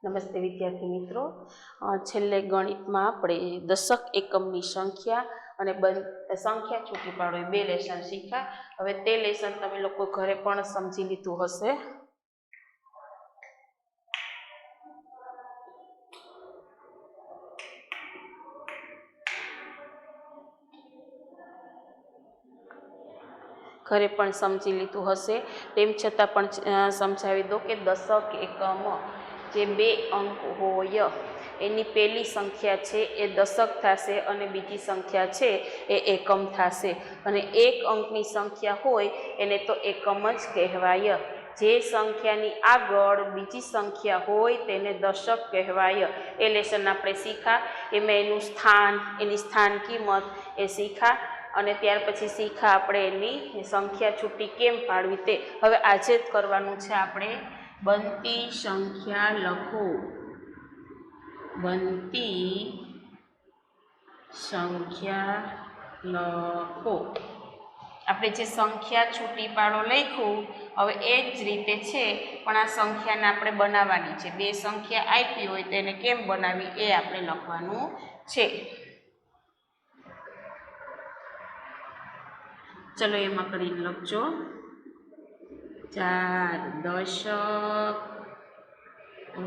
નમસ્તે વિદ્યાર્થી મિત્રો, છેલ્લે ગણિતમાં આપણે દશક એકમની સંખ્યા અને સંખ્યા છૂટી પાડો એ બે લેસન શીખ્યા. હવે તે લેસન તમે લોકો ઘરે પણ સમજી લીધું હશે. ઘરે પણ સમજી લીધું હશે. તેમ છતાં પણ સમજાવી દો કે દશક એકમ જે બે અંક હોય એની પહેલી સંખ્યા છે એ દશક થશે અને બીજી સંખ્યા છે એ એકમ થશે. અને એક અંકની સંખ્યા હોય એને તો એકમ જ કહેવાય. જે સંખ્યાની આગળ બીજી સંખ્યા હોય તેને દશક કહેવાય. એ લેસન આપણે શીખા. એમાં એનું સ્થાન, એની સ્થાન કિંમત એ શીખા. અને ત્યાર પછી શીખા આપણે એની સંખ્યા છૂટી કેમ પાડવી તે. હવે આજે જ કરવાનું છે આપણે. બનતી સંખ્યા લખો. બનતી સંખ્યા લખો. આપણે જે સંખ્યા છૂટી પાડો લખ્યું, હવે એ જ રીતે છે પણ આ સંખ્યાને આપણે બનાવવાની છે. બે સંખ્યા આપી હોય તેને કેમ બનાવી એ આપણે લખવાનું છે. ચલો એમાં કરીને લખજો. 4 દશક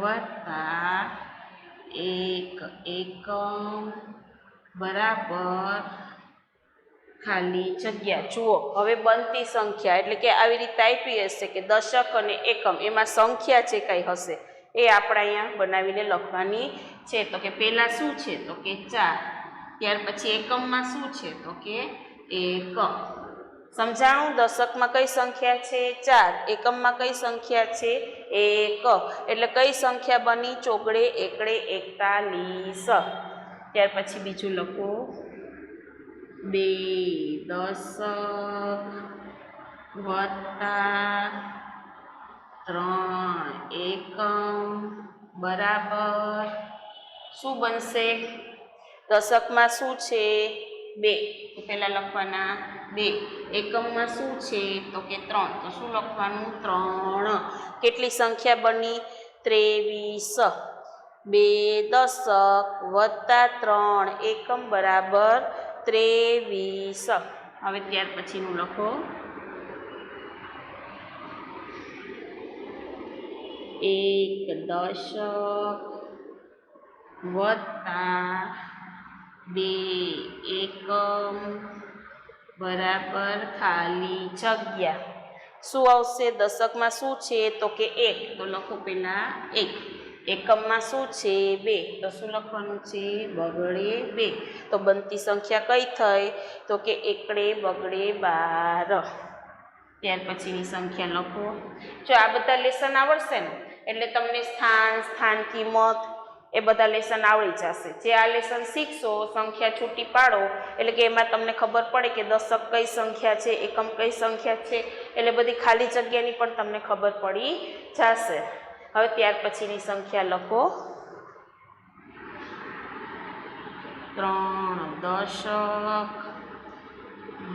વત્તા 1 એકમ બરાબર ખાલી જગ્યા. જુઓ, હવે બનતી સંખ્યા એટલે કે આવી રીતે આપી હશે કે દશક અને એકમ, એમાં સંખ્યા જે કંઈ હશે એ આપણે અહીંયા બનાવીને લખવાની છે. તો કે પહેલાં શું છે? તો કે 4. ત્યાર પછી એકમમાં શું છે? તો કે 1. સમજાણું? દશકમાં કઈ સંખ્યા છે? 4. એકમમાં કઈ સંખ્યા છે? 1. એટલે કઈ સંખ્યા બની? ચોગડે એકડે 41. ત્યાર પછી બીજું લખો. 2 દશક વત્તા 3 એકમ બરાબર શું બનશે? દશકમાં શું છે? 2. તો પહેલાં લખવાના 2. એકમમાં શું છે? તો કે 3. તો શું લખવાનું? 3. કેટલી સંખ્યા બની? 23. 2 દશક વત્તા 3 એકમ બરાબર 23. હવે ત્યાર પછીનું લખો. 1 દશક વત્તા 2 એકમ બરાબર ખાલી જગ્યા. શું આવશે? દશકમાં શું છે? તો કે 1. તો લખો પહેલા 1. એકમમાં શું છે? 2. તો શું લખવાનું છે? બગડે 2. તો બનતી સંખ્યા કઈ થઈ? તો કે એકડે બગડે 12. ત્યાર પછીની સંખ્યા લખો. જો આ બધા લેસન આવડશે ને એટલે તમને સ્થાન કિંમત એ બધા લેસન આવડી જશે. જે આ લેસન શીખશો, સંખ્યા છૂટી પાડો, એટલે કે એમાં તમને ખબર પડે કે દશક કઈ સંખ્યા છે, એકમ કઈ સંખ્યા છે, એટલે બધી ખાલી જગ્યાની પણ તમને ખબર પડી જશે. હવે ત્યાર પછીની સંખ્યા લખો. 3 દશક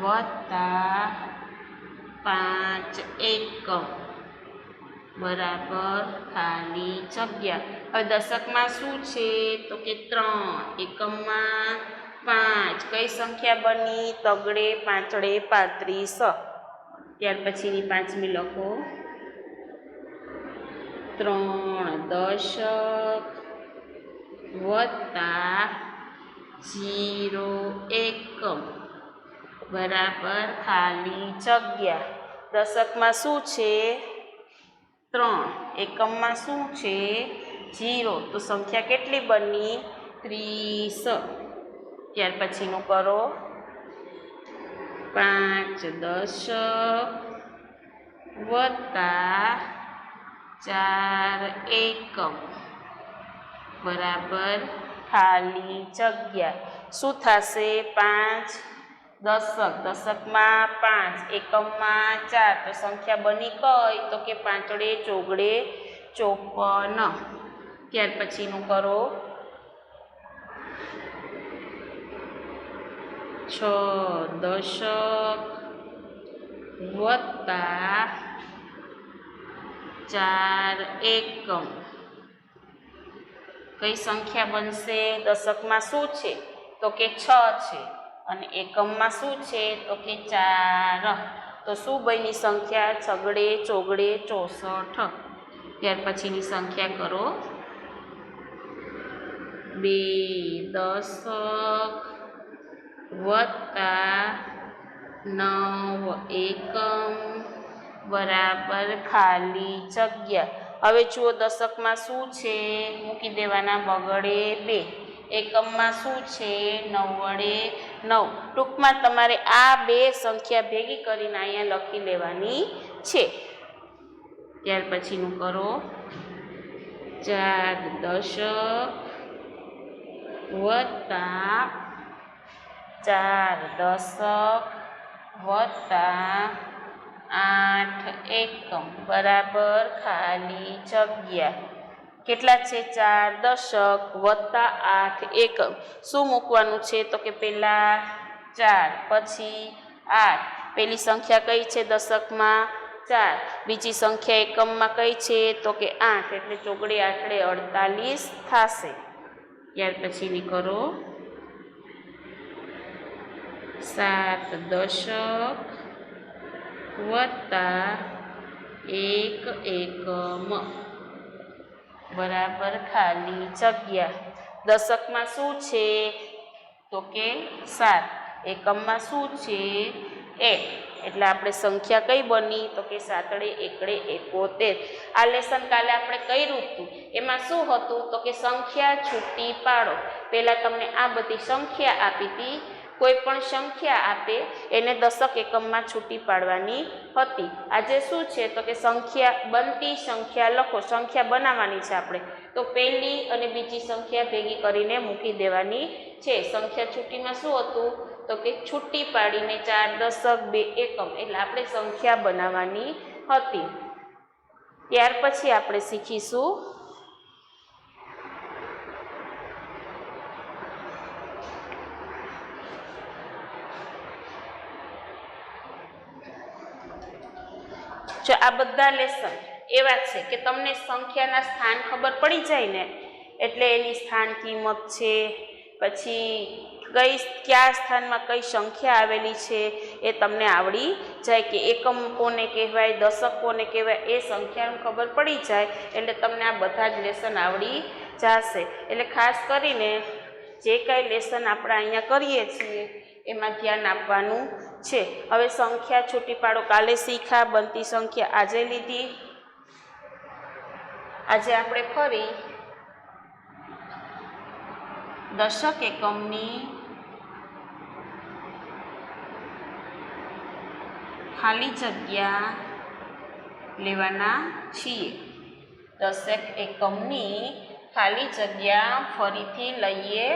વત્તા 5 એકમ બરાબર ખાલી જગ્યા. હવે દશકમાં શું છે? તો કે 3. એકમમાં 5. કઈ સંખ્યા બની? તગડે પાંચડે 35. ત્યાર પછીની પાંચમી લખો. 3 દશક વત્તા 0 એકમ બરાબર ખાલી જગ્યા. દશકમાં શું છે? 3. એકમમાં શું છે? 0. તો સંખ્યા કેટલી બની? 30. ત્યાર પછીનું કરો. 5 દશક વત્તા 4 એકમ બરાબર ખાલી જગ્યા. શું થશે? 5 દશક. દશકમાં 5, એકમમાં 4. તો સંખ્યા બની કઈ? તો કે પાંચડે ચોગડે 54. ત્યાર પછીનું કરો. 6 દશક વત્તા 4 એકમ કઈ સંખ્યા બનશે? દશકમાં શું છે તો કે 6 છે અને એકમમાં શું છે તો કે 4. તો શું બની સંખ્યા? છગડે ચોગડે 64. ત્યાર પછીની સંખ્યા કરો 2 દશક વત્તા 9 એકમ બરાબર ખાલી જગ્યા. હવે જુઓ દશકમાં શું છે? મૂકી દેવાના બગડે 2. એકમમાં શું છે? 9 વડે 9. ટૂંકમાં તમારે આ બે સંખ્યા ભેગી કરીને અહીંયા લખી લેવાની છે. ત્યાર પછીનું કરો 4 દશક વત્તા 4 દશક વત્તા 8 એકમ બરાબર ખાલી જગ્યા. કેટલા છે? 4 દશક વત્તા 8 એકમ. શું મૂકવાનું છે તો કે પહેલા 4 પછી 8. પેલી સંખ્યા કઈ છે દશકમાં? 4. બીજી સંખ્યા એકમમાં કઈ છે તો કે 8. એટલે ચોગડે આઠડે 48 થશે. ત્યાર પછીની કરો 7 દશક વત્તા 1 એકમ બરાબર ખાલી જગ્યા. દશકમાં શું છે તો કે 7. એકમમાં શું છે? 1. એટલે આપણે સંખ્યા કઈ બની તો કે 7 એકડે 71. આ લેસન કાલે આપણે કર્યું હતું. એમાં શું હતું તો કે સંખ્યા છૂટી પાડો. પહેલા તમને આ બધી સંખ્યા આપી હતી. કોઈ પણ સંખ્યા આપે એને દશક એકમમાં છૂટી પાડવાની હતી. આજે શું છે તો કે સંખ્યા બનતી સંખ્યા લખો. સંખ્યા બનાવવાની છે આપણે. તો પહેલી અને બીજી સંખ્યા ભેગી કરીને મૂકી દેવાની છે. સંખ્યા છૂટીમાં શું હતું તો કે છૂટી પાડીને 4 દશક 2 એકમ એટલે આપણે સંખ્યા બનાવવાની હતી. ત્યાર પછી આપણે શીખીશું જો આ બધા લેસન એવા છે કે તમને સંખ્યાના સ્થાન ખબર પડી જાય ને એટલે એની સ્થાન કિંમત છે, પછી કયા સ્થાનમાં કઈ સંખ્યા આવેલી છે એ તમને આવડી જાય કે એકમ કોને કહેવાય, દશક કોને કહેવાય એ સંખ્યાનું ખબર પડી જાય એટલે તમને આ બધા જ લેસન આવડી જશે. એટલે ખાસ કરીને જે કાંઈ લેસન આપણે અહીંયા કરીએ છીએ એમાં ધ્યાન આપવાનું છે. હવે સંખ્યા છૂટી પાડો કાલે શીખા, બનતી સંખ્યા આજે લીધી. આજે આપણે ફરી દશક એકમની ખાલી જગ્યા લેવાના છીએ. દશક એકમની ખાલી જગ્યા ફરીથી લઈએ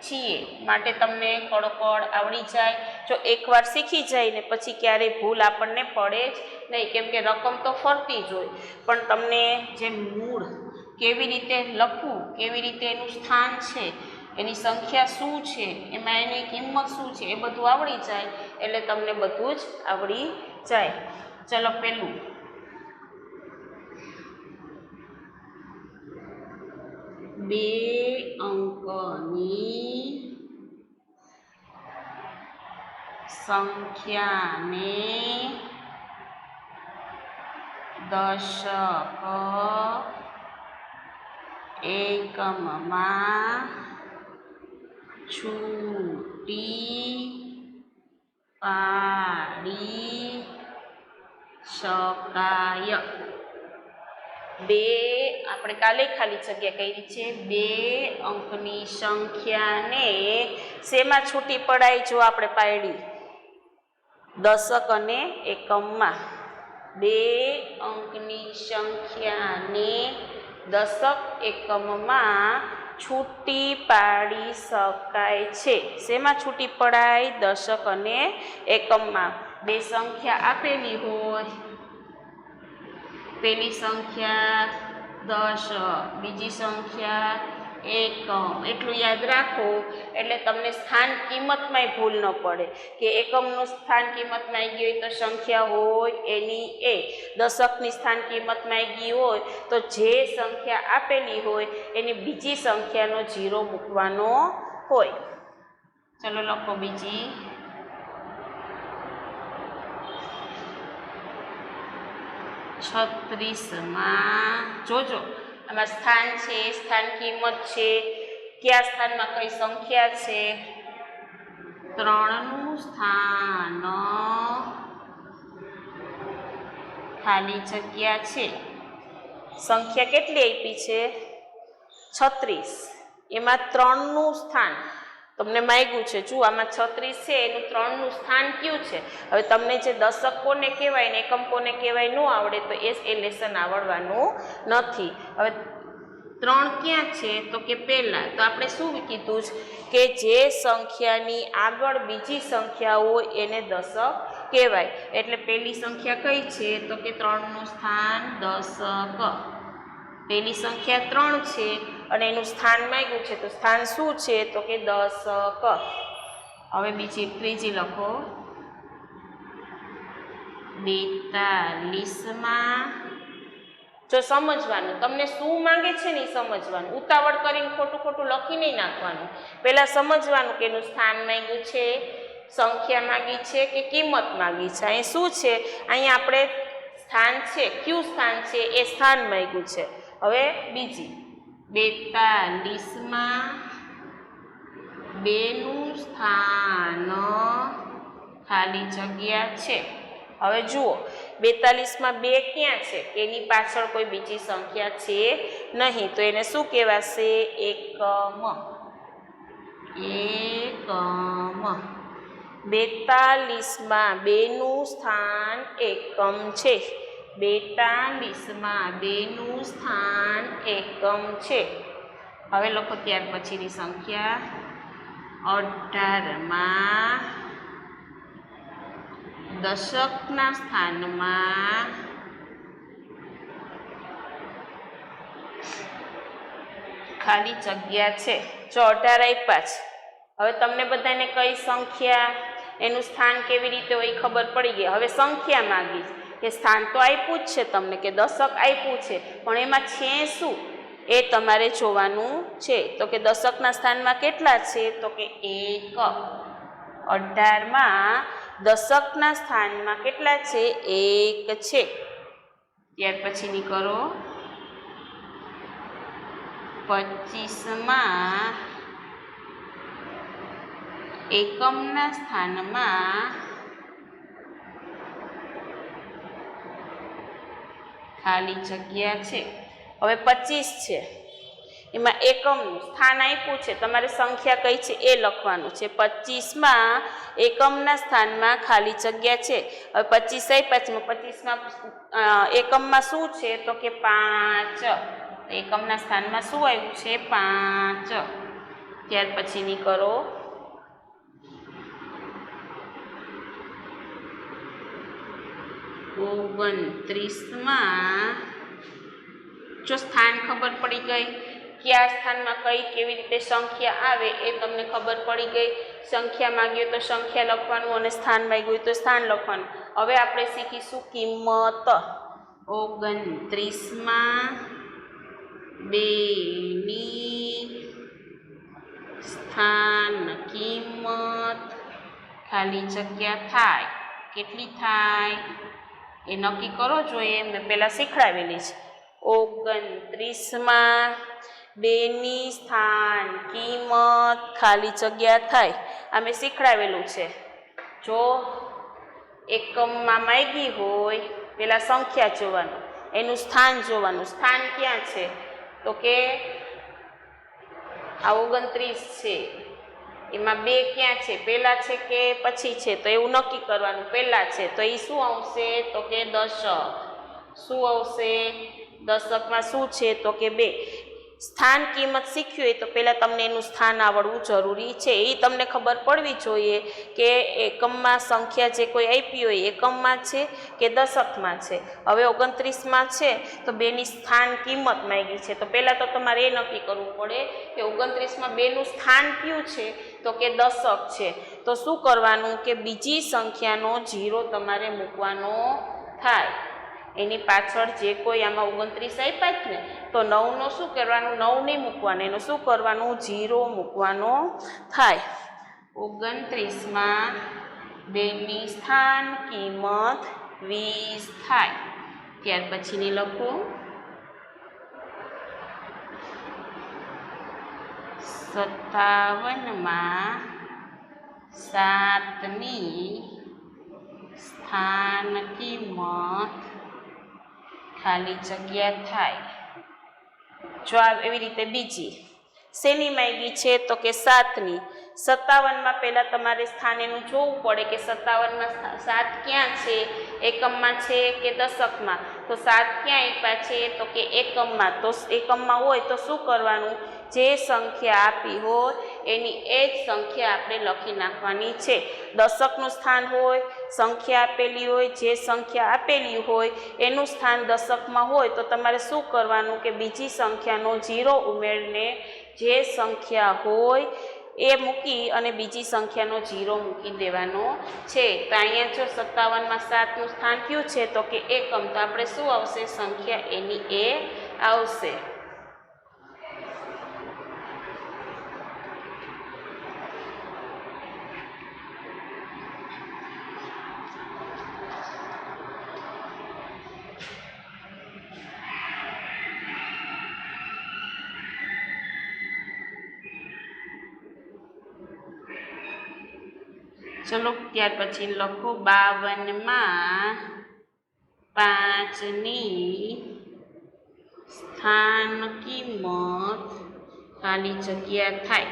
છીએ માટે તમને કડકડ આવડી જાય. જો એકવાર શીખી જાય ને પછી ક્યારેય ભૂલ આપણને પડે જ નહીં, કેમ કે રકમ તો ફરતી જ હોય પણ તમને જે મૂળ કેવી રીતે લખવું, કેવી રીતે એનું સ્થાન છે, એની સંખ્યા શું છે, એમાં એની કિંમત શું છે એ બધું આવડી જાય એટલે તમને બધું જ આવડી જાય. ચલો પહેલું 2 અંકની સંખ્યાને દશક એકમમાં છૂટી પાડી શકાય. 2 આપણે કાલે ખાલી જગ્યા કરી છે. 2 અંકની સંખ્યાને શેમાં છૂટી પડાય? જો આપણે પાડી દશક અને એકમમાં. 2 અંકની સંખ્યાને દશક એકમમાં છૂટી પાડી શકાય છે. શેમાં છૂટી પડાય? દશક અને એકમમાં. 2 સંખ્યા આપેલી હોય, પેલી સંખ્યા 10, બીજી સંખ્યા એકમ એટલું યાદ રાખો એટલે તમને સ્થાન કિંમતમાંય ભૂલ ન પડે કે એકમનું સ્થાન કિંમતમાં આવી ગયું હોય તો સંખ્યા હોય એની એ, દશકની સ્થાન કિંમતમાં આવી ગઈ હોય તો જે સંખ્યા આપેલી હોય એની બીજી સંખ્યાનો 0 મૂકવાનો હોય. ચલો લખો બીજી. 36માં જોજો આમાં સ્થાન છે, સ્થાન કિંમત છે, કયા સ્થાનમાં કઈ સંખ્યા છે, 3નું સ્થાન, ખાલી જગ્યા છે. સંખ્યા કેટલી આપી છે? 36. એમાં 3નું સ્થાન તમને માંગ્યું છે. જો આમાં 36 છે એનું 3નું સ્થાન કયું છે? હવે તમને જે દશક કોને કહેવાય ને એકમ કોને કહેવાય ન આવડે તો એ લેસન આવડવાનું નથી. હવે 3 ક્યાં છે? તો કે પહેલા. તો આપણે શું કીધું કે જે સંખ્યાની આગળ બીજી સંખ્યા હોય એને દશક કહેવાય. એટલે પહેલી સંખ્યા કઈ છે? તો કે 3નું સ્થાન દશક. પહેલી સંખ્યા 3 છે અને એનું સ્થાન માંગ્યું છે તો સ્થાન શું છે? તો કે દશક. હવે ત્રીજી લખો. 42માં જો સમજવાનું, તમને શું માંગે છે ને એ સમજવાનું, ઉતાવળ કરીને ખોટું લખી નહીં નાખવાનું. પહેલા સમજવાનું કે એનું સ્થાન માંગ્યું છે, સંખ્યા માંગી છે કે કિંમત માંગી છે. અહીં શું છે? અહીંયા આપણે સ્થાન છે, કયું સ્થાન છે એ સ્થાન માંગ્યું છે. હવે બીજી 42માં 2નું સ્થાન, ખાલી જગ્યા છે. હવે જુઓ 42માં 2 ક્યાં છે? એની પાછળ કોઈ બીજી સંખ્યા છે નહીં તો એને શું કહેવાશે? એકમ. એકમ. 42માં 2નું સ્થાન એકમ છે. 42માં 2નું સ્થાન એકમ છે. હવે લખો ત્યાર પછીની સંખ્યા. 18માં દશકના સ્થાનમાં ખાલી જગ્યા છે. જો 18 આપ્યા છે. હવે તમને બધાને કઈ સંખ્યા એનું સ્થાન કેવી રીતે હોય ખબર પડી ગઈ. હવે સંખ્યા માંગી કે સ્થાન તો આપ્યું જ છે તમને કે દશક આપ્યું છે પણ એમાં છે શું એ તમારે જોવાનું છે. તો કે દશકના સ્થાનમાં કેટલા છે? તો કે 1. 18માં દશકના સ્થાનમાં કેટલા છે? 1 છે. ત્યાર પછીની કરો. 25માં એકમના સ્થાનમાં ખાલી જગ્યા છે. હવે 25 છે એમાં એકમનું સ્થાન આપ્યું છે, તમારે સંખ્યા કઈ છે એ લખવાનું છે. 25માં એકમના સ્થાનમાં ખાલી જગ્યા છે. હવે 25 આપ્યા છે, 25માં એકમમાં શું છે? તો કે 5. એકમના સ્થાનમાં શું આવ્યું છે? 5. ત્યાર પછીની કરો. 29માં જો સ્થાન ખબર પડી ગઈ, કયા સ્થાનમાં કઈ કેવી રીતે સંખ્યા આવે એ તમને ખબર પડી ગઈ. સંખ્યા માંગી હોય તો સંખ્યા લખવાનું અને સ્થાન માંગ્યું હોય તો સ્થાન લખવાનું. હવે આપણે શીખીશું કિંમત. 29માં 2ની સ્થાન કિંમત ખાલી જગ્યા થાય. કેટલી થાય એ નક્કી કરો જોઈએ. મેં પહેલાં શીખડાવેલી છે. 29માં 2ની સ્થાન કિંમત ખાલી જગ્યા થાય. આ મેં શીખડાવેલું છે. જો એકમમાં માંગી હોય પહેલાં સંખ્યા જોવાનું, એનું સ્થાન જોવાનું. સ્થાન ક્યાં છે? તો કે આ 29 છે એમાં 2 ક્યાં છે? પહેલા છે કે પછી છે? તો એવું નક્કી કરવાનું. પહેલા છે તો એ શું આવશે? તો કે દશક. શું આવશે? દશકમાં શું છે? તો કે 2. સ્થાન કિંમત શીખ્યું હોય તો પહેલાં તમને એનું સ્થાન આવડવું જરૂરી છે. એ તમને ખબર પડવી જોઈએ કે એકમમાં સંખ્યા જે કોઈ આપી હોય એકમમાં છે કે દશકમાં છે. હવે 29માં છે તો બેની સ્થાન કિંમત માંગી છે, તો પહેલાં તો તમારે એ નક્કી કરવું પડે કે 29માં બેનું સ્થાન કયું છે, તો કે દશક છે. તો શું કરવાનું કે બીજી સંખ્યાનો 0 તમારે મૂકવાનો થાય. એની પાછળ જે કોઈ આમાં 29 આપ્યા જ ને તો 9નો શું કરવાનું, 9 નહીં મૂકવાનું, એનું શું કરવાનું, 0 મૂકવાનો થાય. 29માં બેની સ્થાન કિંમત 20 થાય. ત્યાર પછીની લખો 57માં 7ની સ્થાન કિંમત ખાલી જગ્યા થાય. જો આ એવી રીતે બીજી શેની માંગી છે તો કે 7ની. 57માં પહેલાં તમારે સ્થાન એનું જોવું પડે કે 57માં 7 ક્યાં છે, એકમમાં છે કે દશકમાં. તો 7 ક્યાં આપ્યા છે તો કે એકમમાં. તો એકમમાં હોય તો શું કરવાનું, જે સંખ્યા આપી હોય એની એ જ સંખ્યા આપણે લખી નાખવાની છે. દશકનું સ્થાન હોય, સંખ્યા આપેલી હોય, જે સંખ્યા આપેલી હોય એનું સ્થાન દશકમાં હોય તો તમારે શું કરવાનું કે બીજી સંખ્યાનો 0 ઉમેરીને જે સંખ્યા હોય એ મૂકી અને બીજી સંખ્યાનો 0 મૂકી દેવાનો છે. તો અહીંયા જો 57માં 7નું સ્થાન કયું છે તો કે એકમ, તો આપણે શું આવશે, સંખ્યા એની એ આવશે. ચલો ત્યાર પછી લખો 52માં 5ની સ્થાન કિંમત ખાલી જગ્યા થાય.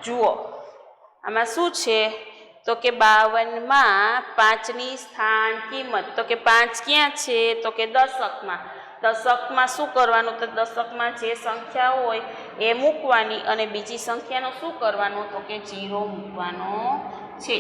જુઓ આમાં શું છે તો કે 52માં 5ની સ્થાન કિંમત, તો કે 5 ક્યાં છે તો કે દશકમાં. દશકમાં શું કરવાનું, તો દશકમાં જે સંખ્યા હોય એ મૂકવાની અને બીજી સંખ્યાનો શું કરવાનો તો કે 0 મૂકવાનો છે.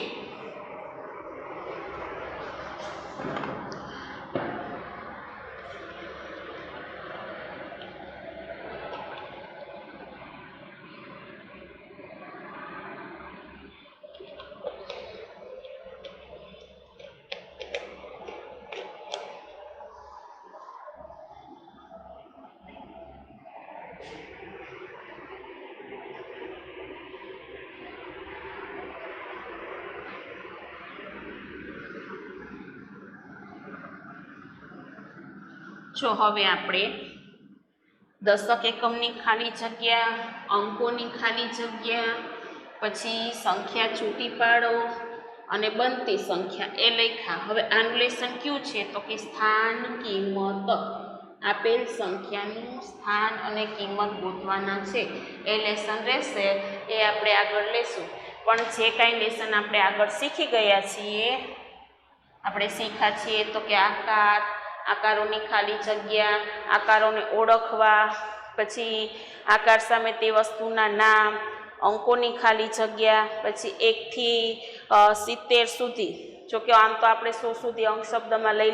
જો હવે આપણે દશક એકમની ખાલી જગ્યા, અંકોની ખાલી જગ્યા, પછી સંખ્યા છૂટી પાડો અને બનતી સંખ્યા એ લખ્યા. હવે આનું લેસન કયું છે તો કે સ્થાન કિંમત. આપેલ સંખ્યાનું સ્થાન અને કિંમત ગોતવાના છે એ લેસન રહેશે, એ આપણે આગળ લેશું. પણ જે કાંઈ લેસન આપણે આગળ શીખી ગયા છીએ, આપણે શીખ્યા છીએ તો કે આકાર, આકારોની ખાલી જગ્યા, આકારોને ઓળખવા, પછી આકાર સામે તે વસ્તુના નામ, અંકોની ખાલી જગ્યા, પછી 1 થી 70 સુધી. જોકે આમ તો આપણે 100 સુધી અંક શબ્દમાં લઈ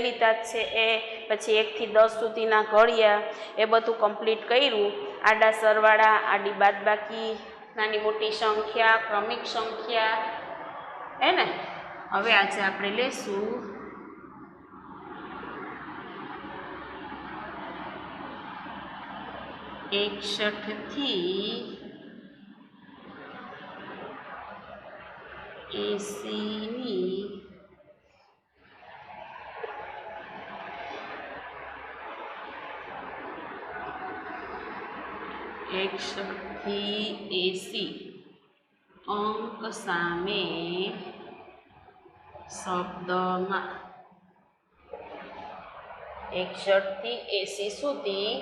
લીધા જ છે એ, પછી 1 થી 10 સુધીના ઘડિયા, એ બધું કમ્પ્લીટ કર્યું. આડા સરવાળા, આડી બાદબાકી, નાની મોટી સંખ્યા, ક્રમિક સંખ્યા, હે ને. હવે આજે આપણે લેશું એકસઠ થી 80ની અંક સામે શબ્દમાં. 61 થી 80 સુધી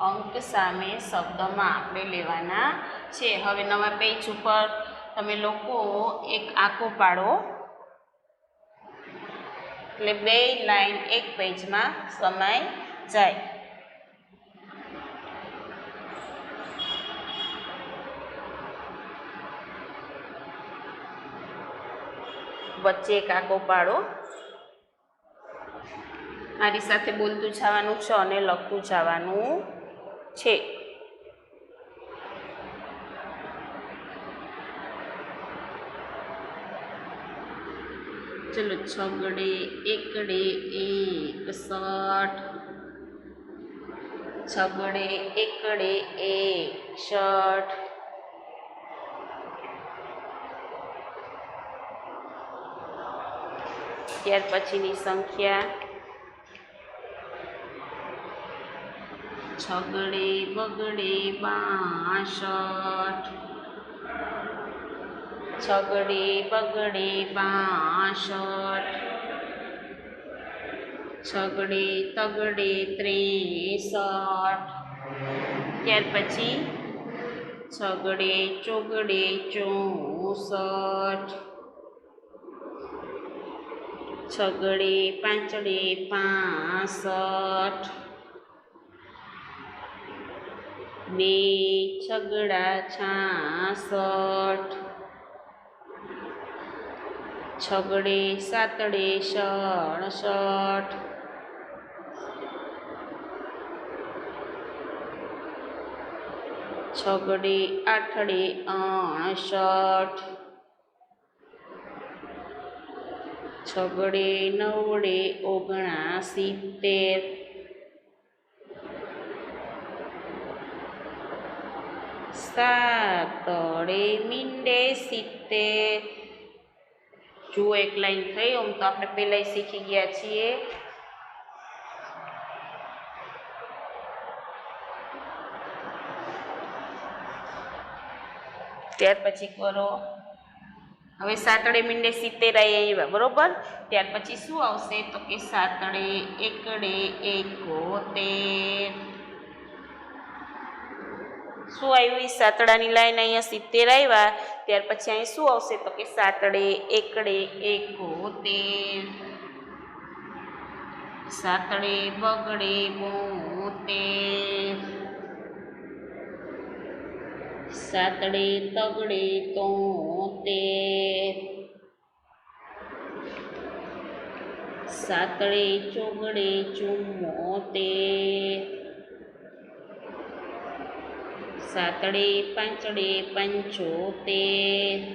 અંક સામે શબ્દમાં આપણે લેવાના છે. હવે નવા પેજ ઉપર તમે લોકો એક આંકો પાડો, એટલે 2 લાઈન એક પેજમાં સમાઈ જાય. વચ્ચે કાકો પાડો. મારી સાથે બોલતું જવાનું છે અને લખતું જવાનું છે. ચલો, છગડે એકડે 61, છગડે એકડે 61, ત્યાર પછીની સંખ્યા છગડે બગડે 62, છગડે બગડે 62, છગડે તગડે 63, ત્યાર પછી છગડે ચોગડે 64, છગડે પાંચડે 65, બે છગડા 66, છગડે સાતડે 67, છગડે આઠડે 68, છગડે નવડે 69, સાતડે મીંડે 70. જુઓ, એક લાઈન થઈ. આમ તો આપણે પહેલાં શીખી ગયા છીએ. ત્યાર પછી કરો. હવે સાતડે મીંડે 70 આવ્યા, બરોબર. ત્યાર પછી શું આવશે તો કે સાતડે એકડે 71. શું આવ્યું? સાતડાની લાઈન અહીંયા 70 આવ્યા. ત્યાર પછી અહીં શું આવશે તો કે સાતડે એકડે 71, સાતડે બગડે 72, સાતડે તગડે 73, સાતડે ચોગડે 74, સાતડે પાંચડે 75,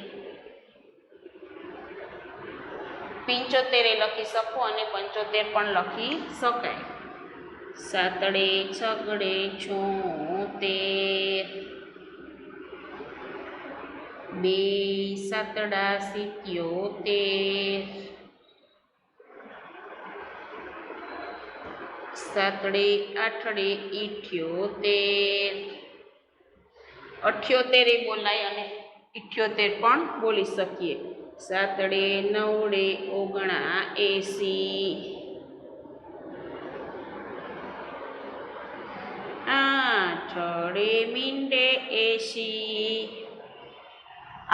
75 લખી શકો અને 75 પણ લખી શકાય. સાતડે છગડે 76, બે સાતડા 77, સાતડે આઠડે 78, 78 બોલાય અને 78 પણ બોલી શકીએ. સાતડે નવડે 79, આઠડે મીંડે 80.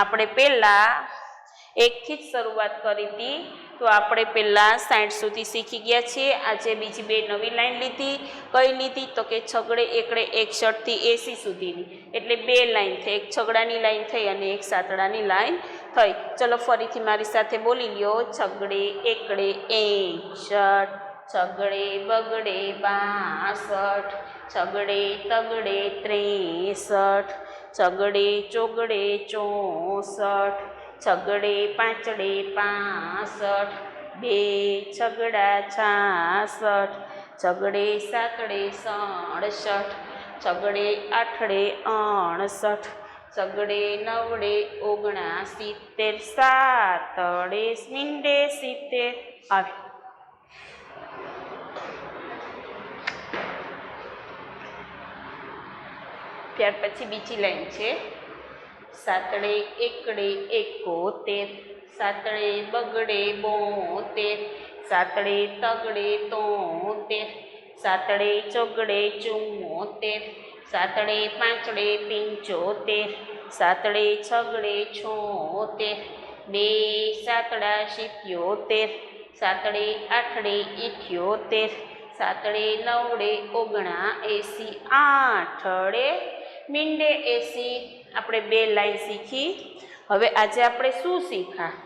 આપણે પહેલાં 1 થી જ શરૂઆત કરી હતી, તો આપણે પહેલાં 60 સુધી શીખી ગયા છીએ. આજે બીજી 2 નવી લાઈન લીધી. કઈ લીધી તો કે છગડે એકડે 61 થી 80 સુધીની, એટલે 2 લાઈન થઈ. એક છગડાની લાઈન થઈ અને એક સાતડાની લાઈન થઈ. ચલો, ફરીથી મારી સાથે બોલી લ્યો. છગડે એકડે 61, છગડે બગડે 62, છગડે તગડે 63, છગડે ચોગડે 64, છગડે પાંચડે 65, બે છગડા 66, છગડે સાતડે 67, છગડે આઠડે 69, છગડે નવડે 69, સાતડે મીંડે 70. આવી. ત્યાર પછી બીજી લાઈન છે. સાતડે એકડે 71, સાતડે બગડે 72, સાતડે તગડે 73, સાતડે ચોગડે 74, સાતડે પાંચડે 75, સાતડે છગડે 76, બે સાતડા 77, સાતડે આઠડે 78, સાતડે નવડે 79, આઠડે મીંડે 80. આપણે 2 લાઈન શીખી. હવે આજે આપણે શું શીખ્યા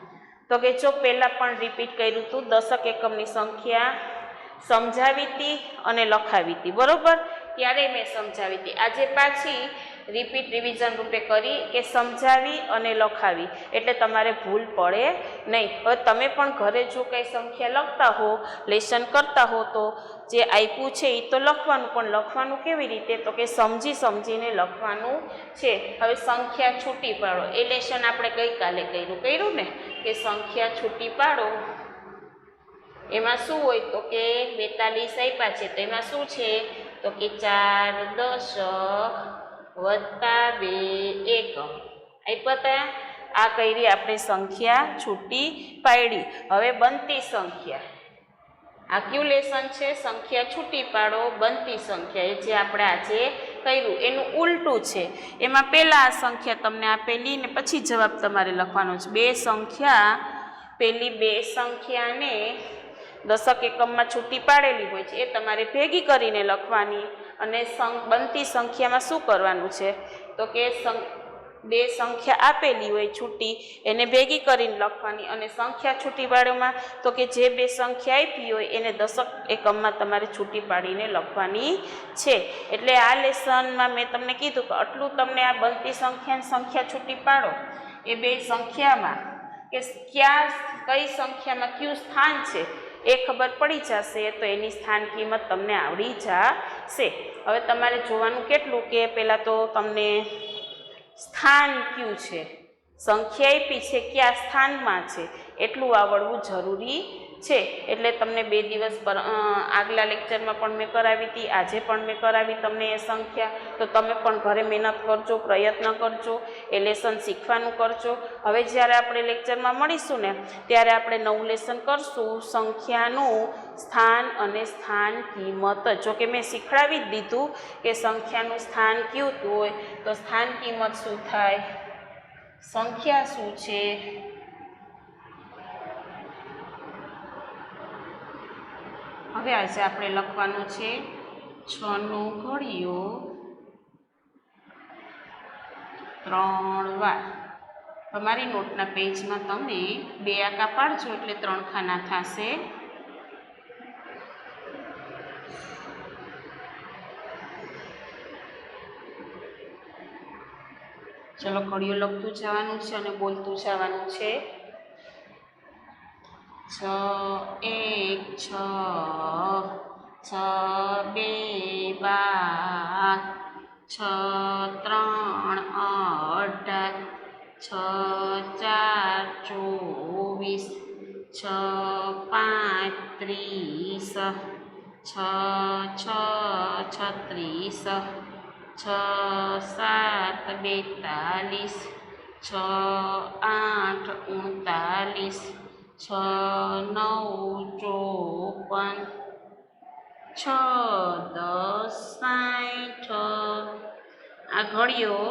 તો કે જો પહેલાં પણ રિપીટ કર્યું હતું, દશક એકમની સંખ્યા સમજાવી હતી અને લખાવી હતી, બરાબર? ત્યારે મેં સમજાવી હતી. આજે પાછી રિપીટ રિવિઝન રૂપે કરી કે સમજાવી અને લખાવી, એટલે તમારે ભૂલ પડે નહીં. હવે તમે પણ ઘરે જો કંઈ સંખ્યા લખતા હો, લેસન કરતા હો, તો જે આપ્યું છે એ તો લખવાનું, પણ લખવાનું કેવી રીતે? તો કે સમજી સમજીને લખવાનું છે. હવે સંખ્યા છૂટી પાડો, એ લેસન આપણે ગઈકાલે કર્યું ને, કે સંખ્યા છૂટી પાડો. એમાં શું હોય? તો કે 42 આપ્યા છે, તો એમાં શું છે? તો કે 4 દશક વત્તા 2 એકમ આપ્યા હતા. આ કરી આપણે સંખ્યા છૂટી પાડી. હવે બનતી સંખ્યા, આ કયું લેસન છે? સંખ્યા છૂટી પાડો, બનતી સંખ્યા, એ જે આપણે આજે કર્યું એનું ઉલટું છે. એમાં પહેલાં આ સંખ્યા તમને આપેલી ને પછી જવાબ તમારે લખવાનો છે. બે સંખ્યા, પહેલી બે સંખ્યાને દશક એકમમાં છૂટી પાડેલી હોય છે, એ તમારે ભેગી કરીને લખવાની. અને બનતી સંખ્યામાં શું કરવાનું છે? તો કે બે સંખ્યા આપેલી હોય છૂટી, એને ભેગી કરીને લખવાની. અને સંખ્યા છૂટી પાડવામાં તો કે જે બે સંખ્યા આપી હોય એને દશક એકમમાં તમારે છૂટી પાડીને લખવાની છે. એટલે આ લેસનમાં મેં તમને કીધું કે આટલું તમને આ બનતી સંખ્યા છૂટી પાડો, એ બે સંખ્યામાં કે કઈ સંખ્યામાં કયું સ્થાન છે એ ખબર પડી જશે, તો એની સ્થાન કિંમત તમને આવડી જશે. હવે તમારે જોવાનું કેટલું કે પહેલાં તો તમને સ્થાન કયું છે, સંખ્યા આપી છે કયા સ્થાનમાં છે, એટલું આવડવું જરૂરી છે. એટલે તમને 2 દિવસ પર આગલા લેક્ચરમાં પણ મેં કરાવી હતી, આજે પણ મેં કરાવી તમને એ સંખ્યા. તો તમે પણ ઘરે મહેનત કરજો, પ્રયત્ન કરજો, એ લેસન શીખવાનું કરજો. હવે જ્યારે આપણે લેક્ચરમાં મળીશું ને ત્યારે આપણે નવું લેસન કરશું, સંખ્યાનું સ્થાન અને સ્થાન કિંમત. જો કે મેં શીખડાવી જ દીધું કે સંખ્યાનું સ્થાન કયું હોય તો સ્થાન કિંમત શું થાય, સંખ્યા શું છે. હવે આજે આપણે લખવાનું છે 6 નો ઘડિયો 3 વાર. તમારી નોટના પેજમાં તમે 2 આંકા પાડજો એટલે 3 ખાના થશે. ચલો ઘડિયો લખતું જવાનું છે અને બોલતું જવાનું છે. 6 1 6, 6 2 12, 6 3 18, 6 4 24, 6 5 30, 6 6 36, 6 7 42, 6 8 39, 6 9 54, 6 10 60. આ ઘડિયો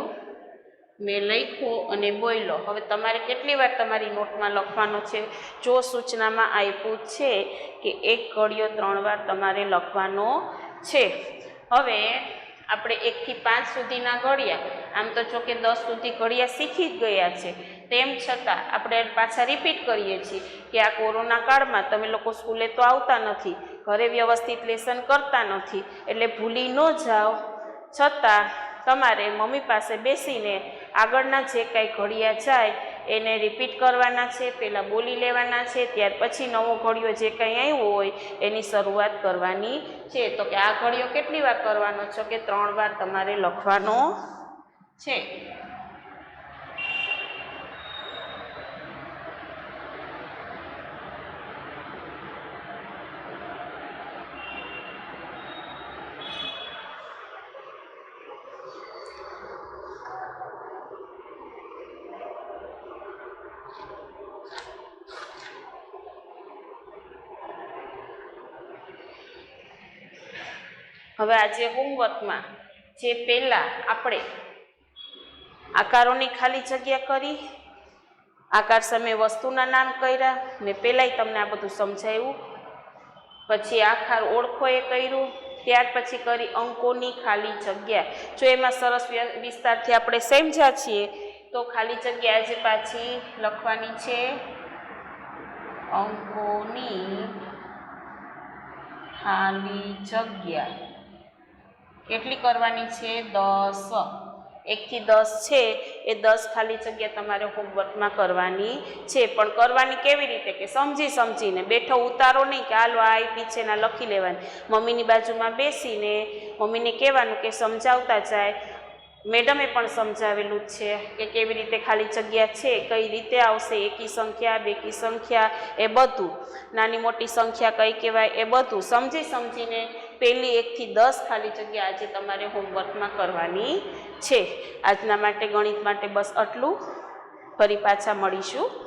મેં લખ્યો અને બોલ્યો. હવે તમારે કેટલી વાર તમારી નોટમાં લખવાનો છે? જો સૂચનામાં આપ્યું છે કે એક ઘડિયો 3 વાર તમારે લખવાનો છે. હવે આપણે 1 થી 5 સુધીના ઘડિયા, આમ તો જો કે 10 સુધી ઘડિયા શીખી જ ગયા છે, તેમ છતાં આપણે પાછા રિપીટ કરીએ છીએ કે આ કોરોના કાળમાં તમે લોકો સ્કૂલે તો આવતા નથી, ઘરે વ્યવસ્થિત લેસન કરતા નથી, એટલે ભૂલી ન જાઓ. છતાં તમારે મમ્મી પાસે બેસીને આગળના જે કાંઈ ઘડિયા જાય એને રિપીટ કરવાના છે, પહેલાં બોલી લેવાના છે, ત્યાર પછી નવો ઘડિયો જે કંઈ આવ્યો હોય એની શરૂઆત કરવાની છે. તો કે આ ઘડિયો કેટલી વાર કરવાનો છે? કે 3 વાર તમારે લખવાનો છે. હવે આજે હોમવર્કમાં જે પહેલાં આપણે આકારોની ખાલી જગ્યા કરી, આકાર સામે વસ્તુના નામ કર્યા ને પહેલાંય તમને આ બધું સમજાવ્યું, પછી આકાર ઓળખો એ કર્યું, ત્યાર પછી કરી અંકોની ખાલી જગ્યા. જો એમાં સરસ વિસ્તારથી આપણે સમજ્યા છીએ તો ખાલી જગ્યા આજે પાછી લખવાની છે અંકોની ખાલી જગ્યા કેટલી કરવાની છે? 10. 1 થી 10 છે એ 10 ખાલી જગ્યા તમારે હોમવર્કમાં કરવાની છે. પણ કરવાની કેવી રીતે? કે સમજી સમજીને, બેઠો ઉતારો નહીં કે હાલો આ આપી છે ના લખી લેવાની. મમ્મીની બાજુમાં બેસીને મમ્મીને કહેવાનું કે સમજાવતા જાય. મેડમે પણ સમજાવેલું છે કે કેવી રીતે ખાલી જગ્યા છે, કઈ રીતે આવશે, એકી સંખ્યા, બેકી સંખ્યા, એ બધું, નાની મોટી સંખ્યા કઈ કહેવાય, એ બધું સમજી સમજીને પહેલી 1 થી 10 ખાલી જગ્યા આજે તમારે હોમવર્કમાં કરવાની છે. આજના માટે ગણિત માટે બસ આટલું. ફરી પાછા મળીશું.